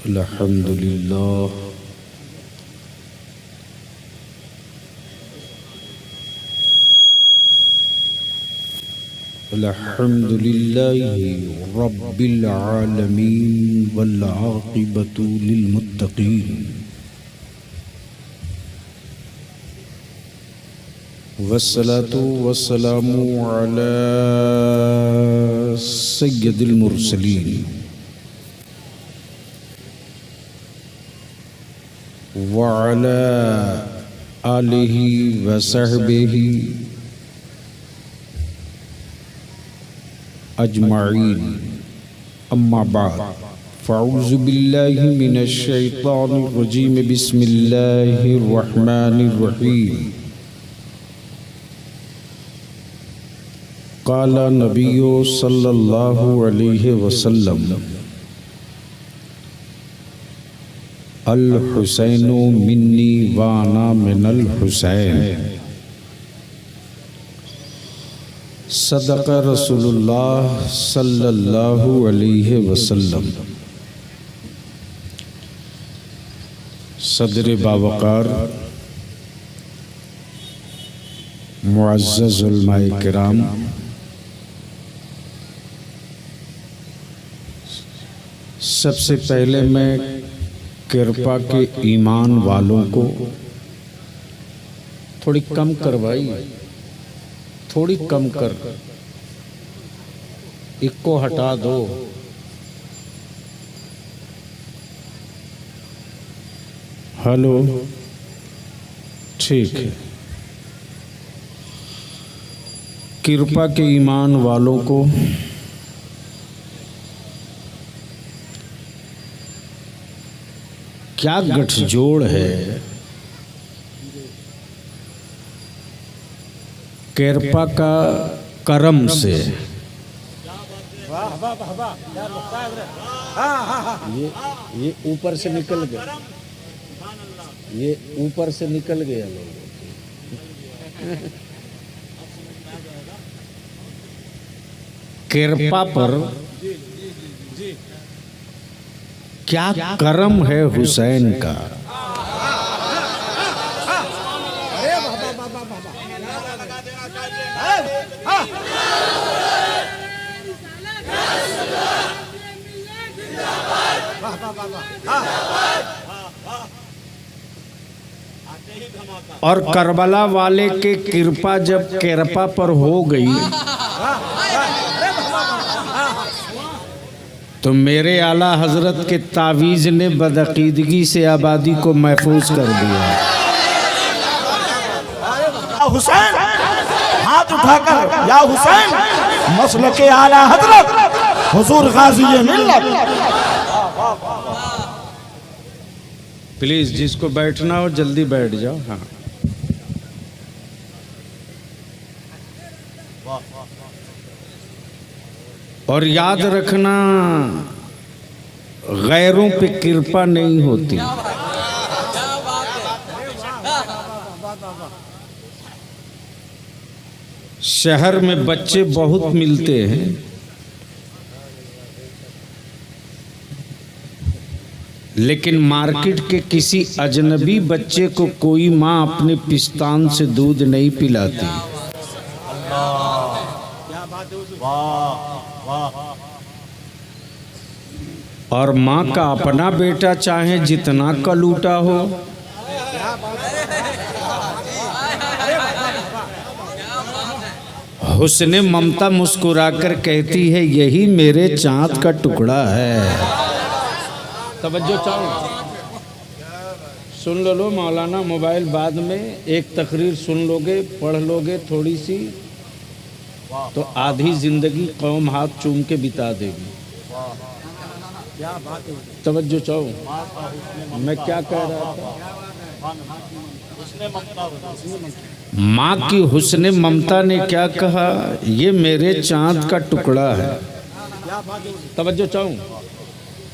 अल्हम्दुलिल्लाह अल्हम्दुलिल्लाहि रब्बिल आलमीन वल आक़िबतु लिल मुत्तक़ीन वस्सलातु वस्सलामु अला सय्यदिल मुरसलीन व अला आलिहि व सहबिहि अजमाइन अम्मा बाद फ़अऊज़ु बिल्लाहि मिनश शैतानिर रजीम बिस्मिल्लाहिर रहमानिर रहीम क़ाला नबिय्यु सल्लल्लाहु अलैहि वसल्लम अल हुसैनु मिन्नी व अना मिनल हुसैन सदक़ रसूलुल्लाह सल्लल्लाहु अलैहि वसल्लम। सदर बावकार मुअज़्ज़ज़ उलमाए किराम, सबसे पहले मैं कृपा के ईमान वालों को थोड़ी कम करवाई, थोड़ी कम कर, इको हटा दो। हेलो, ठीक है। कृपा के ईमान वालों को क्या गठजोड़ है कृपा का करम से। ये ऊपर से निकल गया, ये ऊपर से निकल गया लोग। कृपा पर क्या करम है हुसैन का। और करबला वाले के कृपा जब कृपा पर हो गई तो मेरे आला हजरत के तावीज़ ने बदअकीदगी से आबादी को महफूज कर दिया। हुसैन हाथ उठाकर या हुसैन मसलक के आला हजरत हुजूर गाजी मिल्लत। प्लीज जिसको बैठना हो जल्दी बैठ जाओ। हाँ, और याद रखना गैरों पे कृपा नहीं होती। शहर में बच्चे बहुत मिलते हैं, लेकिन मार्केट के किसी अजनबी बच्चे को कोई माँ अपने पिस्तान से दूध नहीं पिलाती। और माँ का अपना बेटा चाहे जितना का लूटा हो, हुस्ने ममता मुस्कुराकर कहती है यही मेरे चाँद का टुकड़ा है। तवज्जो चाहो, सुन लो मौलाना। मोबाइल बाद में, एक तकरीर सुन लोगे, पढ़ लोगे थोड़ी सी, तो आधी जिंदगी कौम हाथ चूम के बिता देगी। तवज्जो चाहो, मैं क्या कह रहा था। माँ की हुस्ने ममता ने क्या कहा, ये मेरे चाँद का टुकड़ा है। तवज्जो चाहूँ,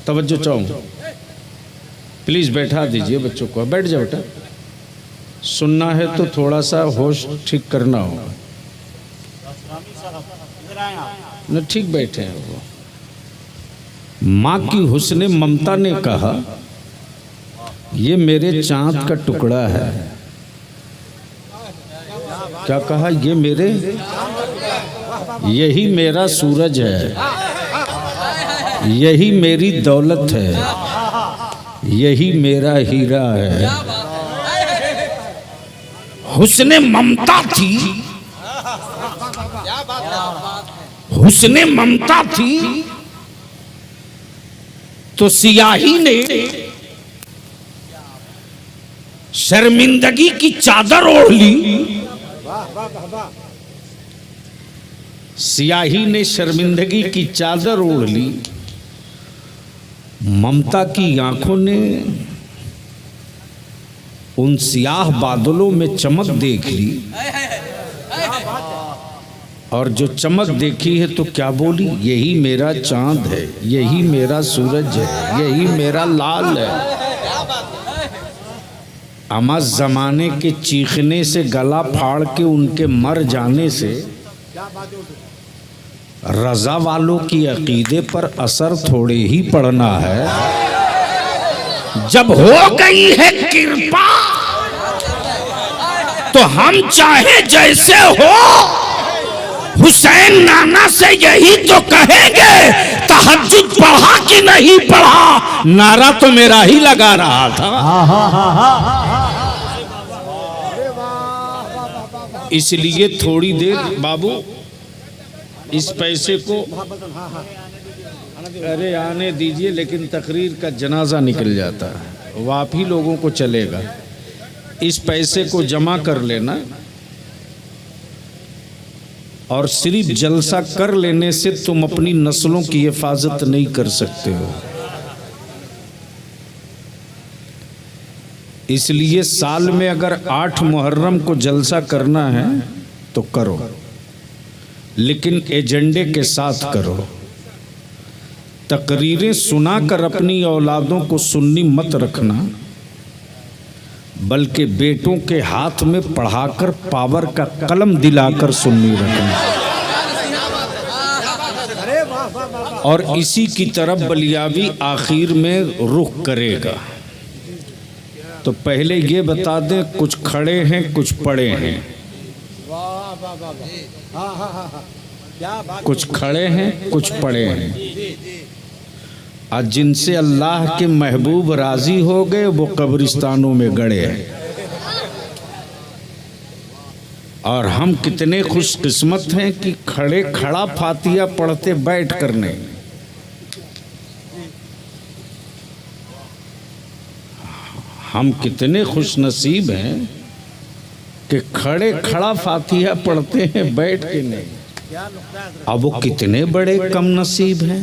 तवज्जो चाहूँ। प्लीज़ बैठा दीजिए बच्चों को, बैठ जाओ बेटा। सुनना है तो थोड़ा सा होश ठीक करना होगा। न ठीक बैठे हैं वो। माँ की हुस्न ममता ने कहा ये मेरे चांद का टुकड़ा है। क्या कहा? ये मेरे, यही मेरा सूरज है, यही मेरी दौलत है, यही मेरा हीरा है। हुस्न ममता थी, हुस्न ममता थी तो सियाही ने शर्मिंदगी की चादर ओढ़ ली। सियाही ने शर्मिंदगी की चादर ओढ़ ली। ममता की आंखों ने उन सियाह बादलों में चमक देख ली, और जो चमक देखी है तो क्या बोली? यही मेरा चांद है, यही मेरा सूरज है, यही मेरा लाल है। अमा जमाने के चीखने से, गला फाड़ के उनके मर जाने से रजा वालों की अकीदे पर असर थोड़े ही पड़ना है। जब हो गई है कृपा तो हम चाहे जैसे हो, हुसैन नाना से यही तो कहेंगे, तहज्जुद पढ़ा कि नहीं पढ़ा, नारा तो मेरा ही लगा रहा था। इसलिए थोड़ी देर बाबू इस पैसे को अरे आने दीजिए, लेकिन तकरीर का जनाजा निकल जाता है, वो आप ही लोगों को चलेगा। इस पैसे को जमा कर लेना, और सिर्फ जलसा कर लेने से तुम अपनी नस्लों की हिफाजत नहीं कर सकते हो। इसलिए साल में अगर 8 मुहर्रम को जलसा करना है तो करो, लेकिन एजेंडे के साथ करो। तकरीरें सुनाकर अपनी औलादों को सुन्नी मत रखना, बल्कि बेटों के हाथ में पढ़ाकर पावर का कलम दिलाकर सुन्नी रखना। और इसी की तरफ बलियावी आखिर में रुख करेगा। तो पहले ये बता दें, कुछ खड़े हैं कुछ पड़े हैं, कुछ खड़े हैं कुछ पड़े हैं। आज जिनसे अल्लाह के महबूब राजी हो गए वो कब्रिस्तानों में गड़े हैं। और हम कितने खुशकिस्मत हैं कि खड़े खड़ा फातिया पढ़ते बैठ करने। हम कितने खुश नसीब हैं कि खड़े खड़ा फातिहा पढ़ते हैं बैठ के नहीं। अब वो कितने बड़े कम नसीब हैं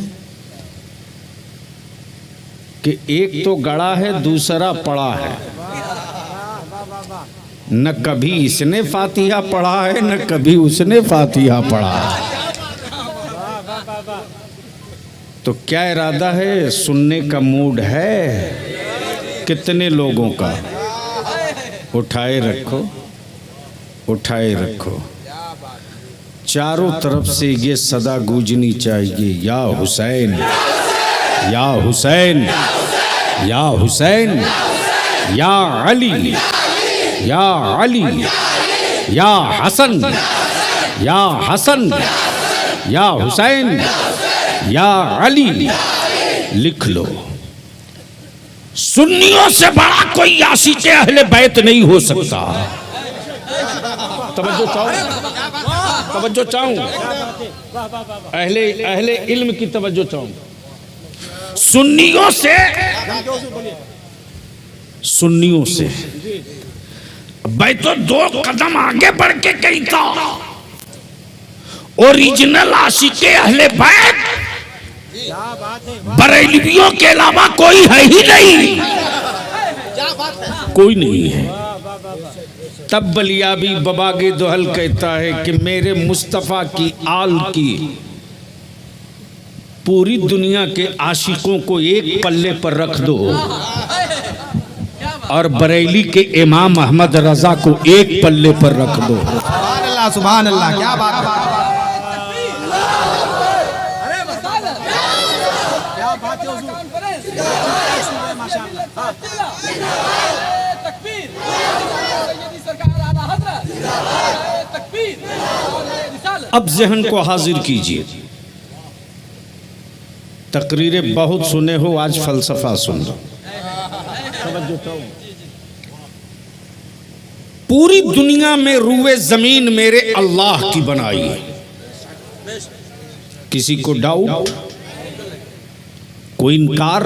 कि एक तो गड़ा है दूसरा पड़ा है। न कभी इसने फातिहा पढ़ा है न कभी उसने फातिहा पढ़ा है। तो क्या इरादा है? सुनने का मूड है कितने लोगों का? उठाए रखो, उठाए रखो। चारों तरफ से ये सदा गूंजनी चाहिए, या हुसैन, या हुसैन, या हुसैन, या अली, या अली, या हसन, या हसन, या हुसैन, या अली। लिख लो। सुन्नियों से बड़ा कोई आशिक़े अहले बैत नहीं हो सकता। तवज्जो चाहूं, तवज्जो चाहूं, अहले इल्म की तवज्जो चाहूं। सुन्नियों से भाई तो 2 कदम आगे बढ़ के कही था। ओरिजिनल आशिक़े अहले बैत बरेलवियों के अलावा कोई है ही नहीं, कोई नहीं है। तब बलियाबी बबागे दोहल कहता है कि मेरे मुस्तफ़ा की आल की पूरी दुनिया के आशिकों को एक पल्ले पर रख दो और बरेली के इमाम अहमद रजा को एक पल्ले पर रख दो। सुभान अल्लाह, सुभान अल्लाह, क्या बात है। अब जहन को हाजिर कीजिए। तकरीरें बहुत सुने हो, आज फलसफा सुन लो। पूरी दुनिया में रूए जमीन मेरे अल्लाह की बनाई है। किसी को डाउट, कोई इनकार?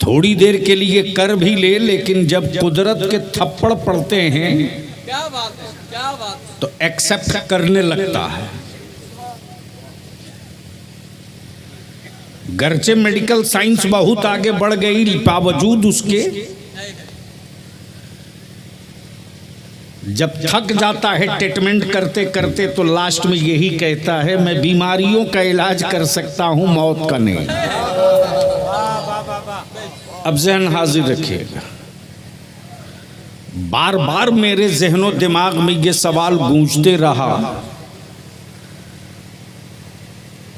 थोड़ी देर के लिए कर भी ले, लेकिन जब कुदरत के थप्पड़ पड़ते हैं क्या बात है, क्या बात है। तो एक्सेप्ट करने लगता है। गरचे मेडिकल साइंस बहुत आगे बढ़ गई, बावजूद उसके जब थक जाता है ट्रीटमेंट करते करते तो लास्ट में यही कहता है, मैं बीमारियों का इलाज कर सकता हूं, मौत का नहीं। अब जहन हाजिर रखिएगा। बार बार मेरे जहनो दिमाग में ये सवाल गूंजते रहा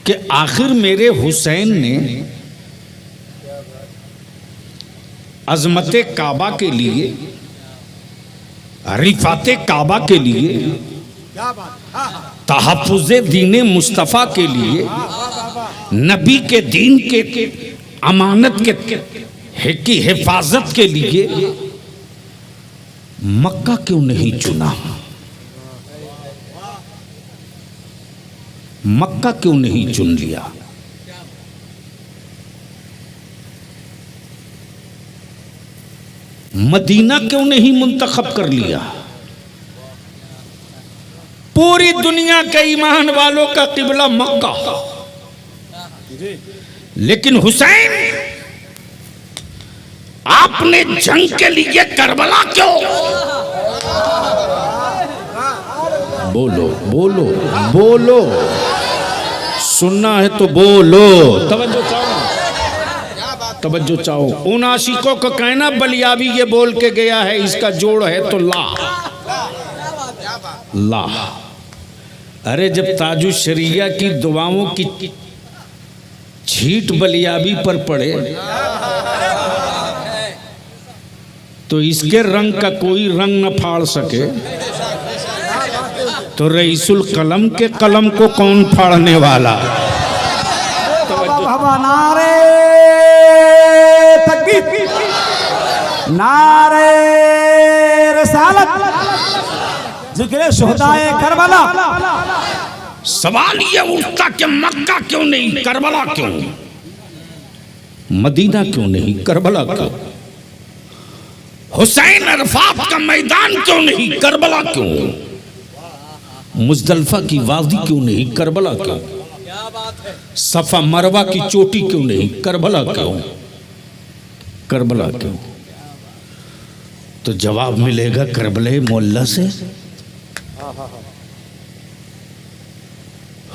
कि आखिर मेरे हुसैन ने अजमत काबा के लिए, रिफाते काबा के लिए, तहफ्फुज़े दीन मुस्तफ़ा के लिए, नबी के दीन के अमानत की हिफाजत के लिए मक्का क्यों नहीं चुना? मक्का क्यों नहीं चुन लिया? मदीना क्यों नहीं मुंतखब कर लिया? पूरी दुनिया के ईमान वालों का किबला मक्का, लेकिन हुसैन आपने जंग के लिए करबला क्यों? बोलो बोलो बोलो, सुनना है तो बोलो। तवज्जो चाहो, तवज्जो चाहो। उन आशिकों को कहना बलियाबी ये बोल के गया है, इसका जोड़ है तो ला ला। अरे जब ताजु शरिया की दुआओं की छीट बलियाबी पर पड़े तो इसके रंग का कोई रंग न फाड़ सके, तो रईसुल कलम के कलम को कौन फाड़ने वाला? नारे तकबीर, नारे रिसालत, जिक्र शुहदाए करबला। सवाल ये उठता कि मक्का क्यों नहीं, करबला क्यों? मदीना क्यों नहीं, करबला क्यों? हुसैन अरफात का मैदान क्यों नहीं, करबला क्यों? मुजदलफा की वादी क्यों नहीं, करबला क्यों? सफा मरवा की चोटी क्यों नहीं, करबला क्यों? करबला क्यों? तो जवाब मिलेगा करबले मोहल्ला से।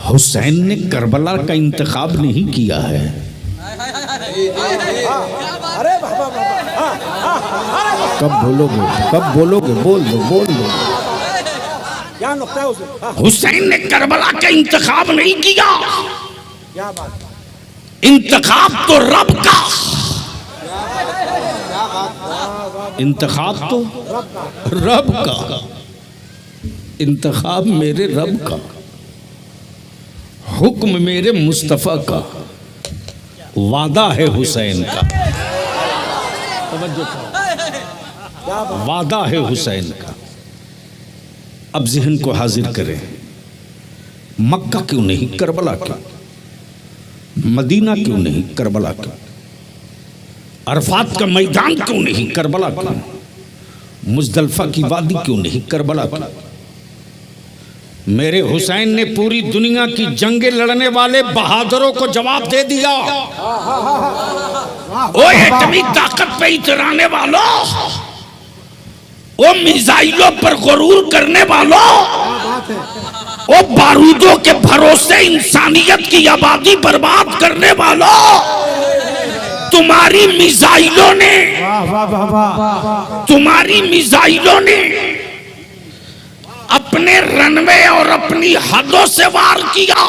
हुसैन ने करबला का इंतखाब नहीं किया है। कब बोलोगे, कब बोलोगे? बोल दो, बोल दो। क्या नुक्ता है उसे? हुसैन ने करबला का इंतखाब नहीं किया, इंतखाब तो रब का, इंतखाब तो रब का, इंतखाब मेरे रब का, हुक्म मेरे मुस्तफ़ा का, वादा है हुसैन का। वादा है हुसैन का। अब ज़हन को हाजिर करें, मक्का क्यों नहीं, करबला क्यों? मदीना क्यों नहीं, करबला क्यों? अरफात का मैदान क्यों नहीं, करबला क्यों? मुजदलफा की वादी क्यों नहीं, करबला क्यों? मेरे हुसैन ने पूरी दुनिया की जंगें लड़ने वाले बहादुरों को जवाब दे दिया। ओ एटमी ताकत पे इतराने वालों, ओ मिसाइलों पर गुरूर करने वालों, ओ बारूदों के भरोसे इंसानियत की आबादी बर्बाद करने वालों, तुम्हारी मिसाइलों ने, तुम्हारी मिसाइलों ने अपने रनवे और अपनी हदों से वार किया।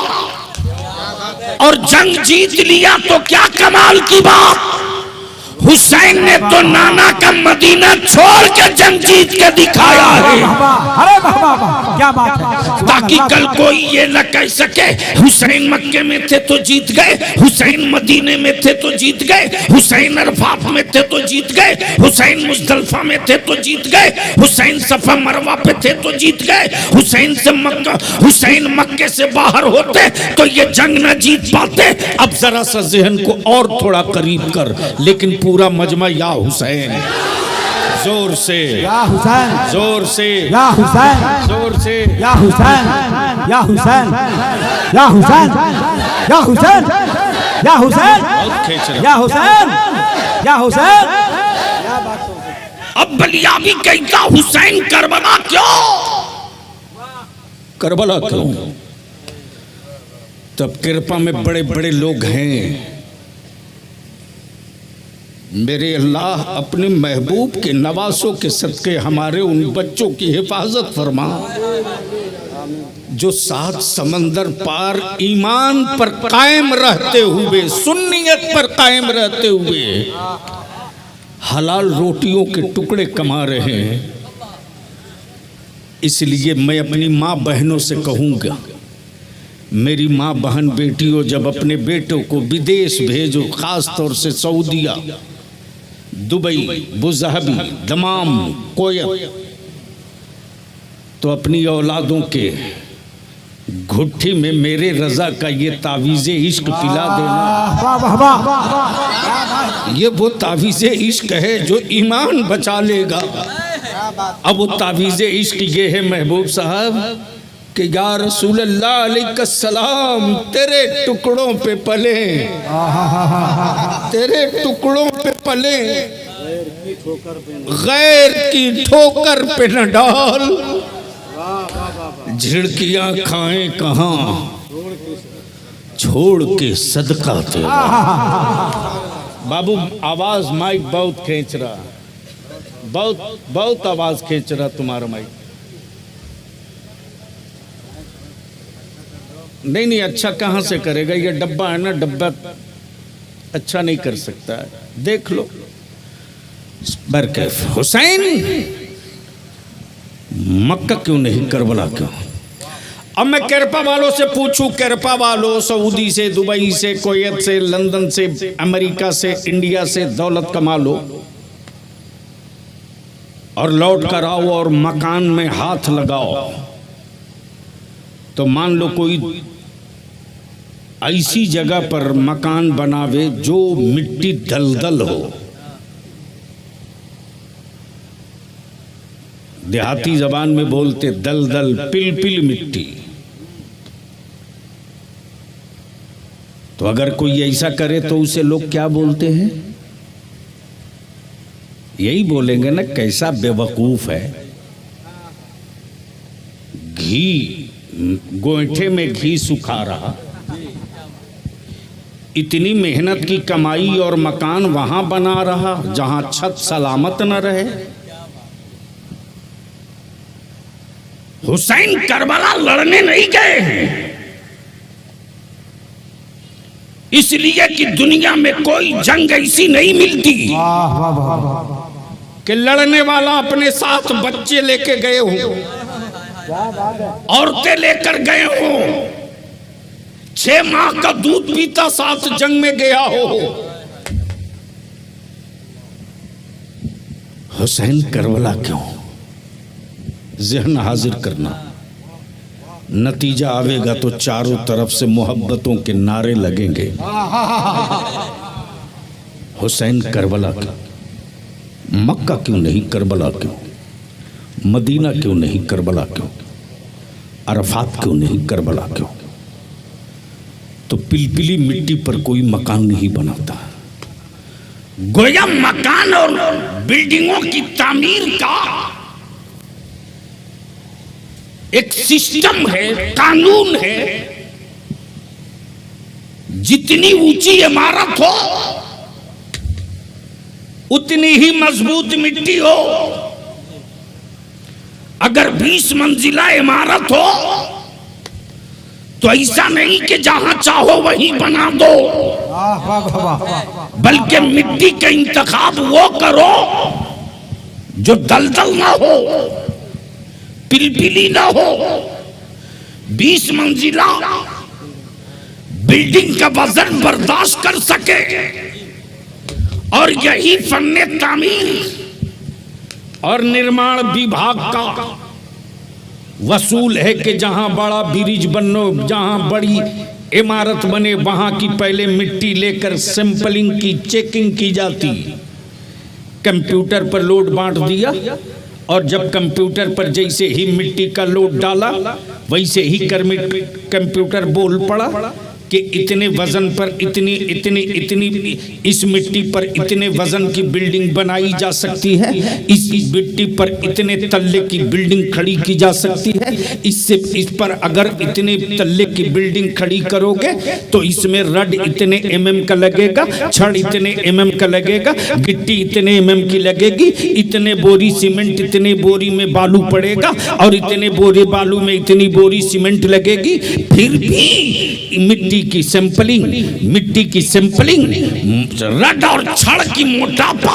और जंग जीत लिया तो क्या कमाल की बात, हुसैन ने तो नाना का मदीना छोड़ के जंग जीत के दिखाया है। अरे वाह वाह वाह, क्या बात है। ताकि कल कोई ये न कह सके हुसैन मक्के में थे तो जीत गए, हुसैन मदीने में थे तो जीत गए, हुसैन अरफात में थे तो जीत गए, हुसैन मुजदलफा में थे तो जीत गए, हुसैन सफा मरवा पे थे तो जीत गए, हुसैन मक्के से बाहर होते तो ये जंग न जीत पाते। अब जरा सा जहन को और थोड़ा करीब कर, लेकिन पूरा मजमा या हुसैन, जोर से या हुसैन, जोर से या हुसैन, जोर से या हुसैन, या हुसैन, या हुसैन, या हुसैन, या हुसैन, बहुत खींच रहा। या हुसैन, या हुसैन। अब बलिया भी कहता हुसैन करबला क्यों, करबला क्यों। तब कृपा में बड़े बड़े लोग हैं। मेरे अल्लाह अपने महबूब के नवासों के सदके हमारे उन बच्चों की हिफाजत फरमा जो 7 समंदर पार ईमान पर कायम रहते हुए, सुन्नियत पर कायम रहते हुए हलाल रोटियों के टुकड़े कमा रहे हैं। इसलिए मैं अपनी माँ बहनों से कहूँगा, मेरी माँ बहन बेटियों, जब अपने बेटों को विदेश भेजो, खास तौर से सऊदिया, दुबई, बुज़ाबी, दमाम, कोयत, तो अपनी औलादों के घुट्टी में मेरे रजा का ये तावीज़े इश्क पिला देना। वाह वाह वाह, ये वो तावीज़े इश्क है जो ईमान बचा लेगा। अब वो तावीज़े इश्क ये है महबूब साहब कि या रसूल अल्लाह अलैहिस्सलाम, तेरे टुकड़ों पे पले, तेरे टुकड़ों पे पले, गैर की ठोकर पे न डाल, झिड़कियां खाएं कहाँ, छोड़ के सदका तेरा। बाबू आवाज माइक बहुत खींच रहा, बहुत बहुत आवाज खींच रहा तुम्हारा माइक। नहीं नहीं, अच्छा कहाँ से करेगा, ये डब्बा है ना, डब्बा अच्छा नहीं कर सकता है, देख लो। बरकैफ हुसैन मक्का क्यों नहीं, करबला क्यों। अब मैं केरपा वालों से पूछूं, केरपा वालों, सऊदी से, दुबई से, कोयत से, लंदन से, अमेरिका से, इंडिया से दौलत कमा लो और लौट कर आओ और मकान में हाथ लगाओ, तो मान लो कोई ऐसी जगह पर मकान बनावे जो मिट्टी दलदल हो, देहाती जबान में बोलते दलदल, पिल मिट्टी। तो अगर कोई ऐसा करे तो उसे लोग क्या बोलते हैं, यही बोलेंगे ना, कैसा बेवकूफ है। घी, गोईठे में घी सुखा रहा, इतनी मेहनत की कमाई और मकान वहां बना रहा जहां छत सलामत न रहे। हुसैन करबला लड़ने नहीं गए हैं, इसलिए कि दुनिया में कोई जंग ऐसी नहीं मिलती कि लड़ने वाला अपने साथ बच्चे लेके गए हो, औरतें लेकर गए हो, 6 माह का दूध पीता साथ जंग में गया हो। हुसैन करबला क्यों, जहन हाजिर करना। नतीजा आवेगा तो चारों तरफ से मोहब्बतों के नारे लगेंगे। हुसैन करबला क्यों, मक्का क्यों नहीं, करबला क्यों, मदीना क्यों नहीं, करबला क्यों, अरफात क्यों नहीं, करबला क्यों। तो पिलपिली मिट्टी पर कोई मकान नहीं बनाता। गोया मकान और बिल्डिंगों की तामीर का एक सिस्टम है, कानून है। जितनी ऊंची इमारत हो उतनी ही मजबूत मिट्टी हो। अगर 20 मंजिला इमारत हो तो ऐसा नहीं कि जहां चाहो वहीं बना दो, बल्कि मिट्टी का इंतखाब वो करो जो दलदल ना हो, पिलपिली ना हो। 20 मंजिला बिल्डिंग का वजन बर्दाश्त कर सके। और यही फन्ने तामीर और निर्माण विभाग का वसूल है कि जहां बड़ा ब्रिज बनो, जहां बड़ी इमारत बने, वहां की पहले मिट्टी लेकर सैंपलिंग की चेकिंग की जाती। कंप्यूटर पर लोड बांट दिया और जब कंप्यूटर पर जैसे ही मिट्टी का लोड डाला वैसे ही कंप्यूटर बोल पड़ा कि इतने वजन पर इतनी इतनी इतनी इस मिट्टी पर इतने वजन की बिल्डिंग बनाई जा सकती है, इस मिट्टी पर इतने तल्ले की बिल्डिंग खड़ी की जा सकती है, इससे इस पर अगर इतने तल्ले की बिल्डिंग खड़ी करोगे तो इसमें रड इतने एमएम का लगेगा, छड़ इतने एमएम का लगेगा, गिट्टी इतने एमएम की लगेगी, इतने बोरी सीमेंट, इतने बोरी में बालू पड़ेगा और इतने बोरे बालू में इतनी बोरी सीमेंट लगेगी। फिर भी मिट्टी की सैंपलिंग रड और छड़ की मोटापा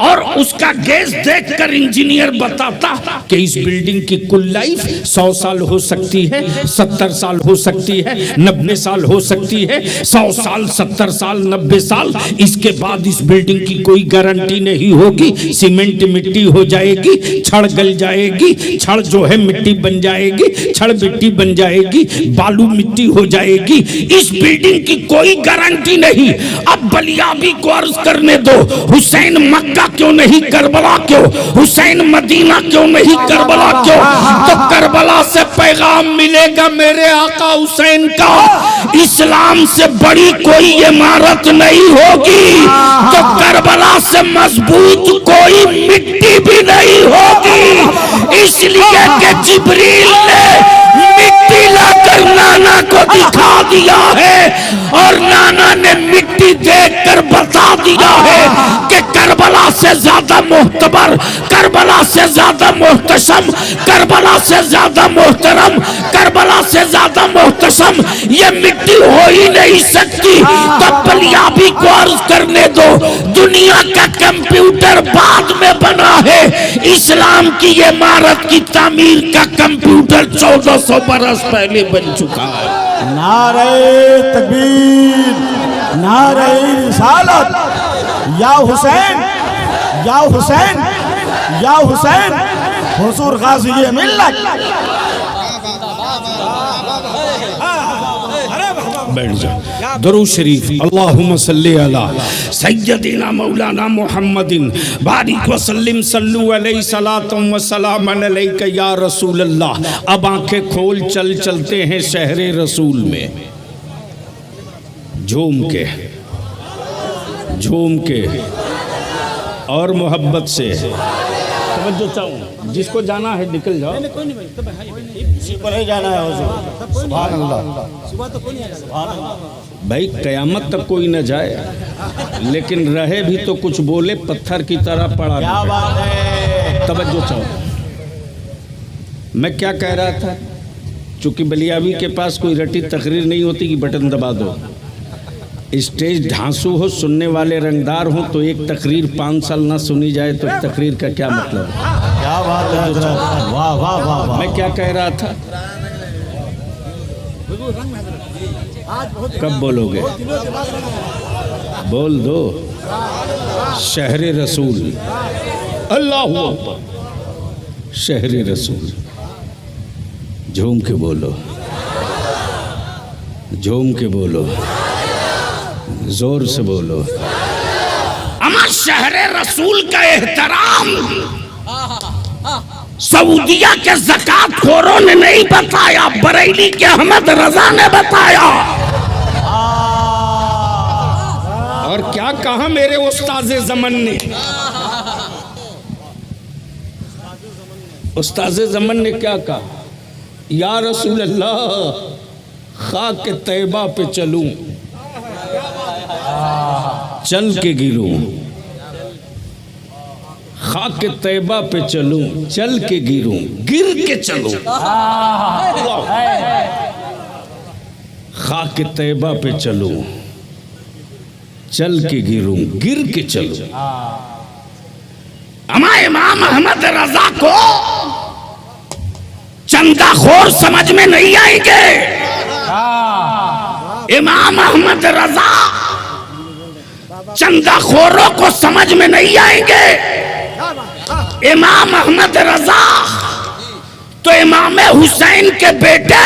और उसका गेज देखकर इंजीनियर बताता कि इस बिल्डिंग की कुल लाइफ 100 साल हो सकती है, 70 साल हो सकती है, 90 साल हो सकती है, 100 साल, 70 साल, 90 साल। इसके बाद इस बिल्डिंग की कोई गारंटी नहीं होगी। सीमेंट मिट्टी हो जाएगी, छड़ गल जाएगी, छड़ जो है मिट्टी बन जाएगी, छड़ मिट्टी बन जाएगी, बालू मिट्टी हो जाएगी। इस बिल्डिंग की कोई गारंटी नहीं। अब बलियाबी को अर्ज करने दो, हुसैन मक्का क्यों नहीं, करबला क्यों? हुसैन मदीना क्यों नहीं, करबला क्यों? तो करबला से पैगाम मिलेगा मेरे आका हुसैन का, इस्लाम से बड़ी कोई इमारत नहीं होगी, तो करबला से मजबूत कोई मिट्टी भी नहीं होगी। इसलिए कि जिब्रील ने मिट्टी लाकर नाना को दिखा दिया है और नाना ने मिट्टी देखकर बता दिया है कि करबला से ज्यादा मोहतबर, करबला से ज्यादा मोहतशम, करबला से ज्यादा मोहतरम, करबला से ज्यादा मोहतशम ये मिट्टी हो ही नहीं सकती। तो बलियाबी को अर्ज करने दो, दुनिया का कंप्यूटर बाद में बना है, इस्लाम की इमारत की तामीर का कंप्यूटर 1400 बरस पहले बन चुका है। नारे तकबीर, नारे रिसालत, या हुसैन, या हुसैन, या हुसैन, हुजूर गाज़ी मिल्लत। बैठ जाओ। दुरूद शरीफ, अल्लाहुम्मा सल्ली अला सय्यदिना मौलाना मुहम्मदिन बारिक व सल्लिम सल्लु अलैहि सलातुम व सलामन अलैका या रसूल अल्लाह। अब आंखें खोल चलते हैं शहरे रसूल में, झूम के और मोहब्बत से। तवज्जो चाहूँ, जिसको जाना है निकल जाओ, पर ही जाना है हुजूर। सुभान अल्लाह, सुबह तो कोई नहीं आएगा भाई, कयामत तक कोई न जाए, लेकिन रहे भी तो कुछ बोले पत्थर की तरह पड़ा। क्या बात है। तवज्जो चाहो, मैं क्या कह रहा था, चूंकि बलियाबी के पास कोई रटी तकरीर नहीं होती कि बटन दबा दो। स्टेज ढांसू हो, सुनने वाले रंगदार हो, तो एक तकरीर 5 साल ना सुनी जाए तो तकरीर का क्या मतलब है? क्या बात है, वाह वाह वाह वाह। मैं क्या कह रहा था, कब बोलोगे? बोल दो। शहरे रसूल, अल्लाहू अकबर, शहरे रसूल। झूम के बोलो, झूम के बोलो, जोर से बोलो। अमर शहरे रसूल का एहतराम सऊदिया के ज़कात खोरों ने नहीं बताया, बरेली के अहमद रजा ने बताया। और क्या कहा मेरे उस्ताज़े ज़मन ने? उस्ताज़े ज़मन ने क्या कहा? या रसूल अल्लाह, खाक तैबा पे चलूं, चल के गिरूं, खाक तैबा पे चलूं, चल के गिरूं, गिर के चलूं। खाक तैबा पे चलूं, चल के गिरूं, गिर के चलूं। हमारे इमाम अहमद रजा को चंदाखोर समझ में नहीं आएंगे। इमाम अहमद रजा चंदाखोरों को समझ में नहीं आएंगे। इमाम अहमद रजा तो इमाम हुसैन के बेटे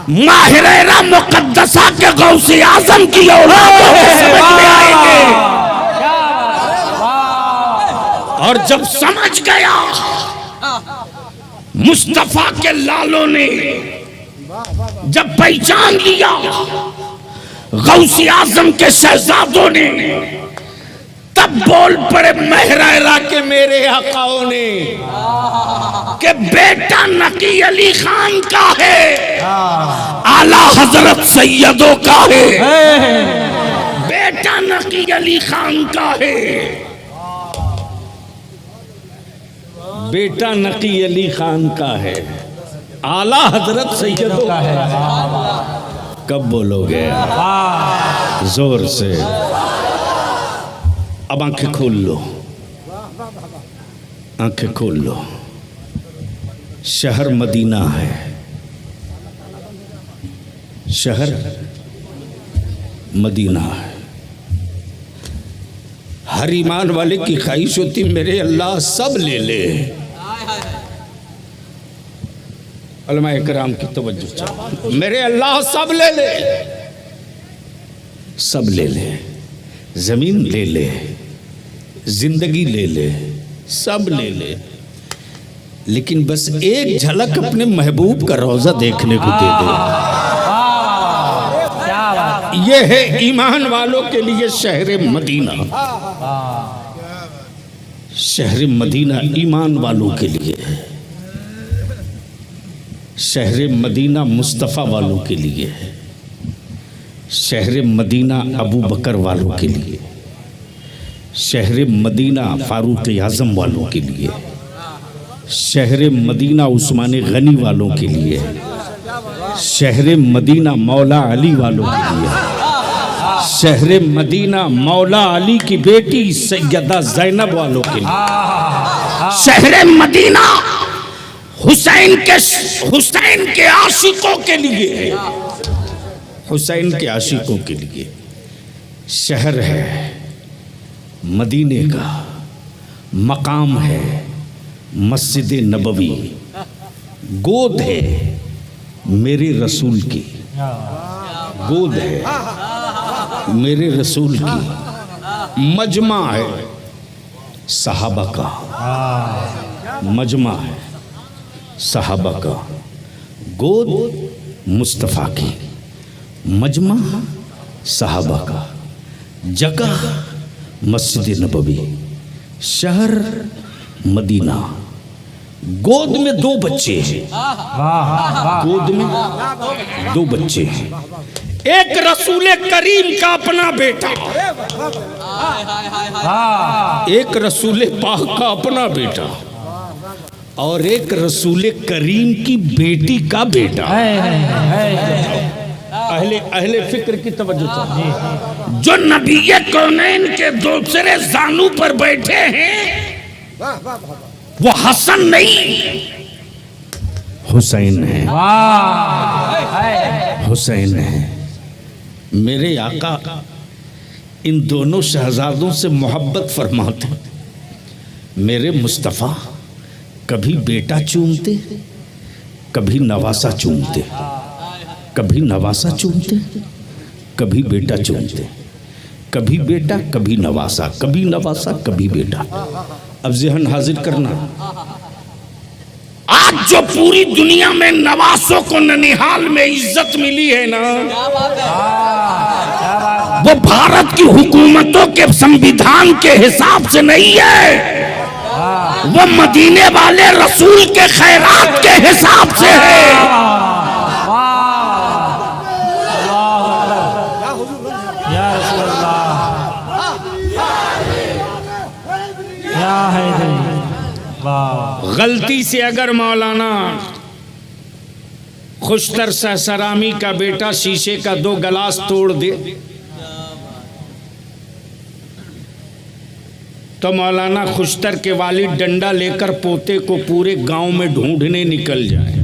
माहिरा मुकद्दसा के गौसे आजम की औलाद समझ में आएंगे। और जब समझ गया मुस्तफा के लालों ने, जब पहचान लिया गौसे आजम के शहजादों ने, तब बोल पड़े महरारा के मेरे आकाओं ने कि बेटा नकी अली खान का है, आला हजरत सैयदों का है, बेटा नकी अली खान का है, बेटा नकी अली खान का है, आला हजरत सैयदों का है। कब बोलोगे? जोर से। अब आंखें खोल लो, आंखें खोल लो। शहर मदीना है, शहर मदीना है। हर ईमान वाले की ख्वाहिश होती मेरे अल्लाह सब ले ले। उलमा इकराम की तवज्जो चाहिए। मेरे अल्लाह सब ले ले, सब ले ले, जमीन ले ले, जिंदगी ले ले, सब ले ले, लेकिन बस एक झलक अपने महबूब का रोजा देखने को दे दे। ये है ईमान वालों के लिए शहर मदीना। शहर मदीना ईमान वालों के लिए है। शहर मदीना मुस्तफ़ा वालों के लिए है। शहर मदीना अबू बकर वालों के लिए, शहर मदीना फारूक आज़म वालों के लिए, शहर मदीना उस्मान गनी वालों के लिए, शहर मदीना मौला अली वालों के लिए, शहर मदीना मौला अली की बेटी सैयदा ज़ैनब वालों के लिए, शहर मदीना हुसैन के आशिकों के लिए, हुसैन के आशिकों के लिए शहर है। मदीने का मकाम है मस्जिद नबवी, गोद है मेरे रसूल की, गोद है मेरे रसूल की, मजमा है सहाबा का, मजमा है सहाबा का, गोद मुस्तफ़ा की, मजमा सहाबा का, जगह मस्जिद नबवी, शहर मदीना। गोद में दो बच्चे हैं, गोद में दो बच्चे हैं। एक रसूल करीम का अपना बेटा, एक रसूल पाक का अपना बेटा, और एक रसूल करीम की बेटी का बेटा। अहले फिक्र की तवज्जो चाहिए। जो नबी कौनैन के दूसरे जानू पर बैठे हैं वो हसन नहीं हुसैन है, हुसैन है। मेरे आका इन दोनों शहजादों से मोहब्बत फरमाते। मेरे मुस्तफ़ा कभी बेटा चूमते, कभी नवासा चूमते, कभी नवासा चूमते, कभी बेटा चूमते, कभी बेटा कभी नवासा, कभी नवासा कभी बेटा। अब ज़हन हाजिर करना, आज जो पूरी दुनिया में नवासों को ननिहाल में इज्जत मिली है ना, वो भारत की हुकूमतों के संविधान के हिसाब से नहीं है, वो मदीने वाले रसूल के खैरात के हिसाब से है। गलती से अगर मौलाना खुशतर सहसरामी का बेटा शीशे का 2 गिलास तोड़ दे तो मौलाना खुशतर के वालिद डंडा लेकर पोते को पूरे गांव में ढूंढने निकल जाए।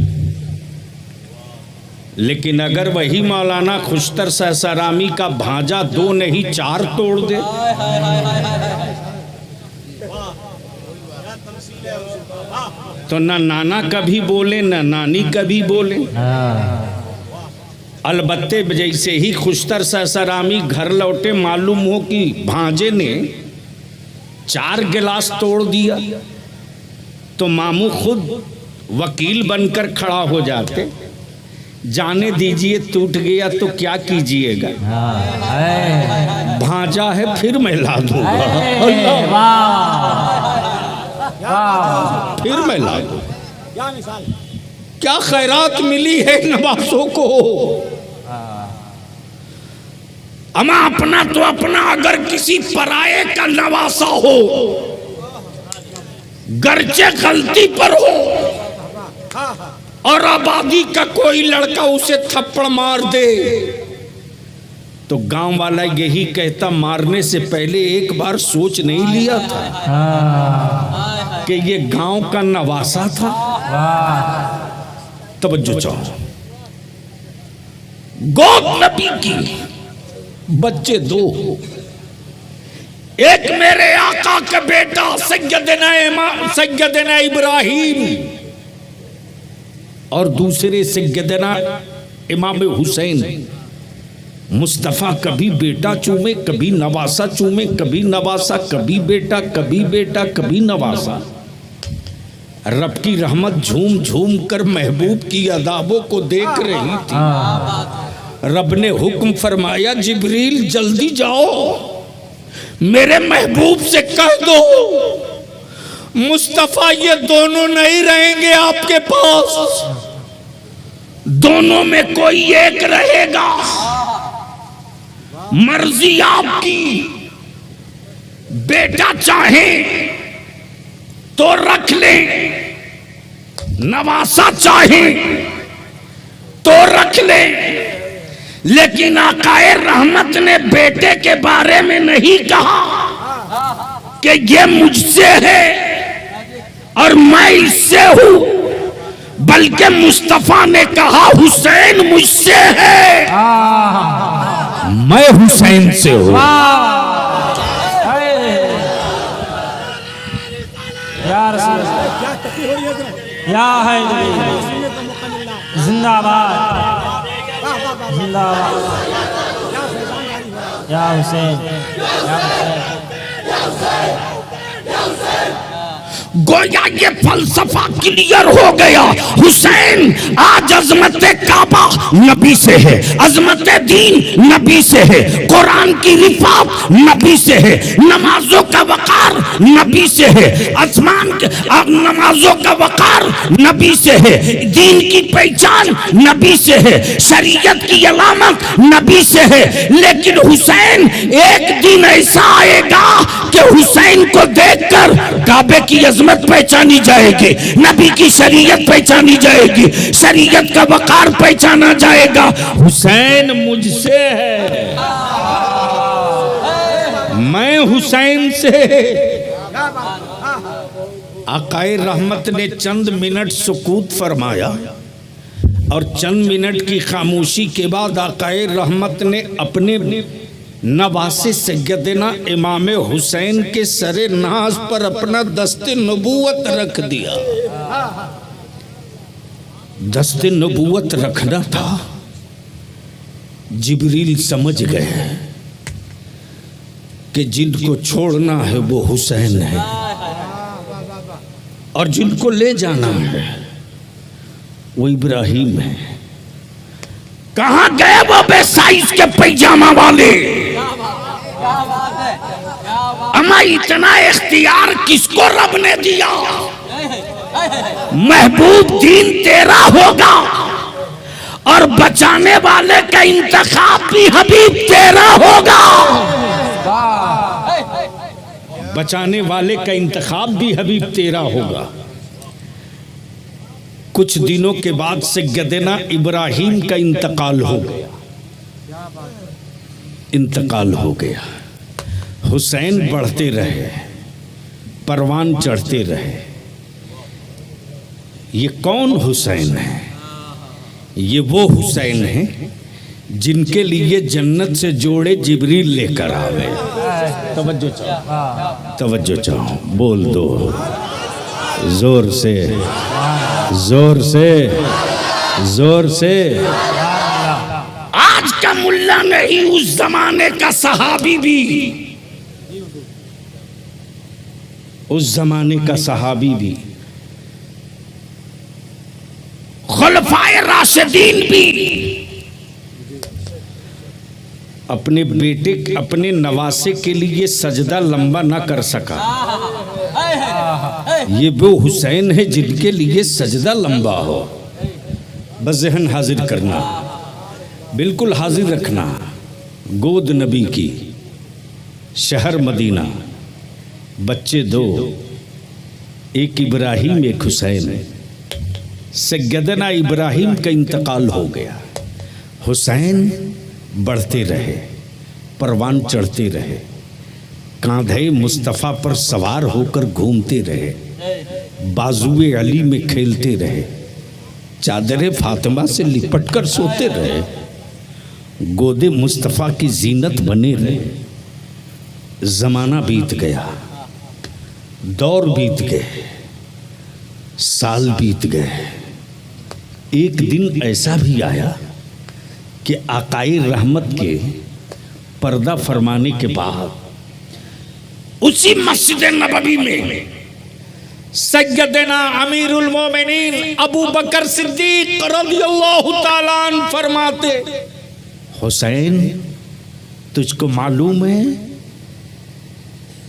लेकिन अगर वही मौलाना खुशतर सहसरामी का भांजा 2 नहीं 4 तोड़ दे तो ना नाना कभी बोले ना नानी कभी बोले। अलबत्ते जैसे ही खुशतर सहसरामी घर लौटे मालूम हो कि भांजे ने 4 गिलास तोड़ दिया तो मामू खुद वकील बनकर खड़ा हो जाते, जाने दीजिए टूट गया तो क्या कीजिएगा, भांजा है फिर मैं ला दूंगा, फिर मैं ला दूंगा। क्या खैरात मिली है नवासों को। अमा अपना तो अपना, अगर किसी पराये का नवासा हो गर्चे गलती पर हो और आबादी का कोई लड़का उसे थप्पड़ मार दे तो गांव वाला यही कहता, मारने से पहले एक बार सोच नहीं लिया था कि ये गांव का नवासा था। तवज्जो चाहो, गोद नबी की बच्चे 2, एक मेरे आका का बेटा सैयदना इब्राहिम और दूसरे सैयदना इमाम हुसैन। मुस्तफ़ा कभी बेटा चूमे, कभी नवासा चूमे, कभी नवासा, कभी बेटा, कभी बेटा, कभी नवासा। रब की रहमत झूम झूम कर महबूब की अदाबों को देख रही थी। रब ने हुक्म फरमाया, जिब्रील जल्दी जाओ, मेरे महबूब से कह दो मुस्तफ़ा ये दोनों नहीं रहेंगे आपके पास, दोनों में कोई एक रहेगा। मर्जी आपकी, बेटा चाहे तो रख ले, नवासा चाहे तो रख ले, लेकिन आकाए रहमत ने बेटे के बारे में नहीं कहा कि ये मुझसे है और मैं इससे हूं, बल्कि मुस्तफा ने कहा हुसैन मुझसे है, मैं हुसैन से हूं। या है जिंदाबाद जिंदाबाद या हुसैन या हुसैन। गोया ये फलसफा क्लियर हो गया, हुसैन आज अजमत काबा नबी से है, अजमत दीन नबी से है, कुरान की रिफात नबी से है, नमाजों का वकार नबी से है, आसमान के नमाजों का वकार नबी से है, दीन की पहचान नबी से है, शरीयत की अलामत नबी से है। लेकिन हुसैन एक दिन ऐसा आएगा कि हुसैन को देखकर काबे की अजमत पहचानी जाएगी, नबी की शरीयत पहचानी जाएगी, शरीयत का वकार पहचाना जाएगा। हुसैन मुझसे है, मैं हुसैन से। आकाए रहमत ने चंद मिनट सुकूत फरमाया और चंद मिनट की खामोशी के बाद आकाए रहमत ने अपने नवासे सैयदना इमाम हुसैन के सरे नाज पर अपना दस्ते नबूवत रख दिया। दस्ते नबूवत रखना था। जिब्रील समझ गए कि जिनको छोड़ना है वो हुसैन है और जिनको ले जाना है वो इब्राहिम है। कहां गए वो बेसाइज के पैजामा वाले? अमा इतना इख्तियार किसको रब ने दिया? महबूब दीन तेरा होगा और बचाने वाले का इंतखाब भी हबीब तेरा होगा। बचाने वाले का इंतखाब भी हबीब तेरा होगा। कुछ दिनों के बाद सैयदना इब्राहिम का इंतकाल हो गया। इंतकाल हो गया। हुसैन बढ़ते रहे, परवान चढ़ते रहे। ये कौन हुसैन है? ये वो हुसैन है जिनके लिए जन्नत से जोड़े जिब्रील लेकर आवे। तवज्जो चाहो, तवज्जो चाहो, बोल दो जोर से, जोर से, जोर से। आज का मुल्ला नहीं, उस जमाने का सहाबी भी, उस जमाने का सहाबी भी, खुलफाए राशिदीन भी अपने बेटे, अपने नवासे के लिए सजदा लंबा ना कर सका। ये वो हुसैन है जिनके लिए सजदा लंबा हो। बस ज़हन हाजिर करना, बिल्कुल हाजिर रखना। गोद नबी की, शहर मदीना, बच्चे दो, एक इब्राहिम एक हुसैन। सैयदना इब्राहिम का इंतकाल हो गया। हुसैन बढ़ते रहे, परवान चढ़ते रहे, कांधे मुस्तफ़ा पर सवार होकर घूमते रहे, बाजुए अली में खेलते रहे, चादरे फातिमा से लिपट कर सोते रहे, गोदे मुस्तफ़ा की जीनत बने रहे। ज़माना बीत गया, दौर बीत गए, साल बीत गए। एक दिन ऐसा भी आया कि आकाए रहमत के पर्दा फरमाने के बाद उसी मस्जिद नबवी में सैयदना अमीरुल मोमिनीन अबू बकर सिद्दीक रज़ियल्लाहु ताला अन्हु फरमाते, हुसैन तुझको मालूम है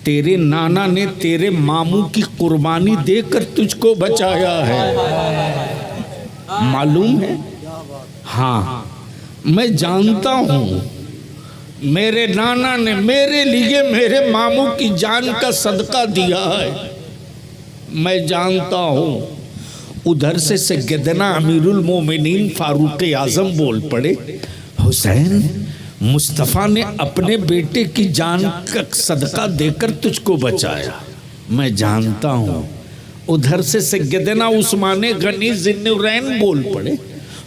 तेरे नाना ने तेरे मामू की कुर्बानी देकर तुझको बचाया है। मालूम है? हाँ, मैं जानता हूँ मेरे नाना ने मेरे लिए मेरे मामू की जान का सदका दिया है, मैं जानता हूँ। उधर से सैयदना अमीरुल मोमिनीन फारूक आजम बोल पड़े, हुसैन मुस्तफ़ा ने अपने बेटे की जान का सदका देकर तुझको बचाया, मैं जानता हूँ। उधर से सैयदना उस्मान गनी ज़िन्नुरैन बोल पड़े,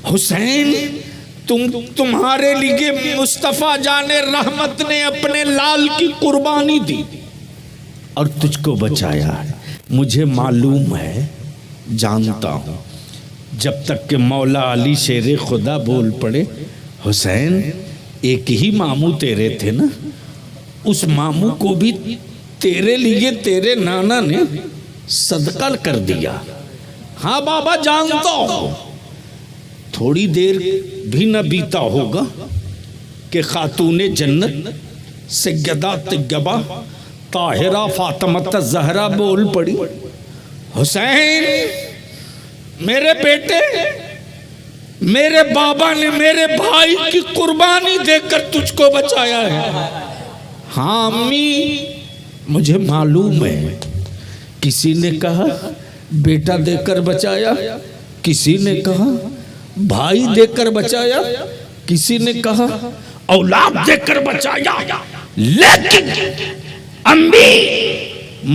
हुसैन तुम्हारे लिए मुस्तफ़ा जाने रहमत ने अपने लाल की कुर्बानी दी और तुझको बचाया। मुझे मालूम है, जानता हूँ। जब तक कि मौला अली शेर खुदा बोल पड़े, हुसैन एक ही मामू तेरे थे ना, उस मामू को भी तेरे लिए तेरे नाना ने सदका कर दिया। हाँ बाबा जानता हूँ। थोड़ी देर भी न बीता होगा कि खातूने जन्नत सैयदा तैयबा ताहिरा फातिमा ज़हरा बोल पड़ी, हुसैन मेरे बेटे, मेरे बाबा ने मेरे भाई की कुर्बानी देकर तुझको बचाया है। हाँ अम्मी मुझे मालूम है। किसी ने कहा बेटा देकर बचाया, किसी ने कहा भाई देकर बचाया, किसी ने कहा औलाद देकर बचाया, लेकिन अम्मी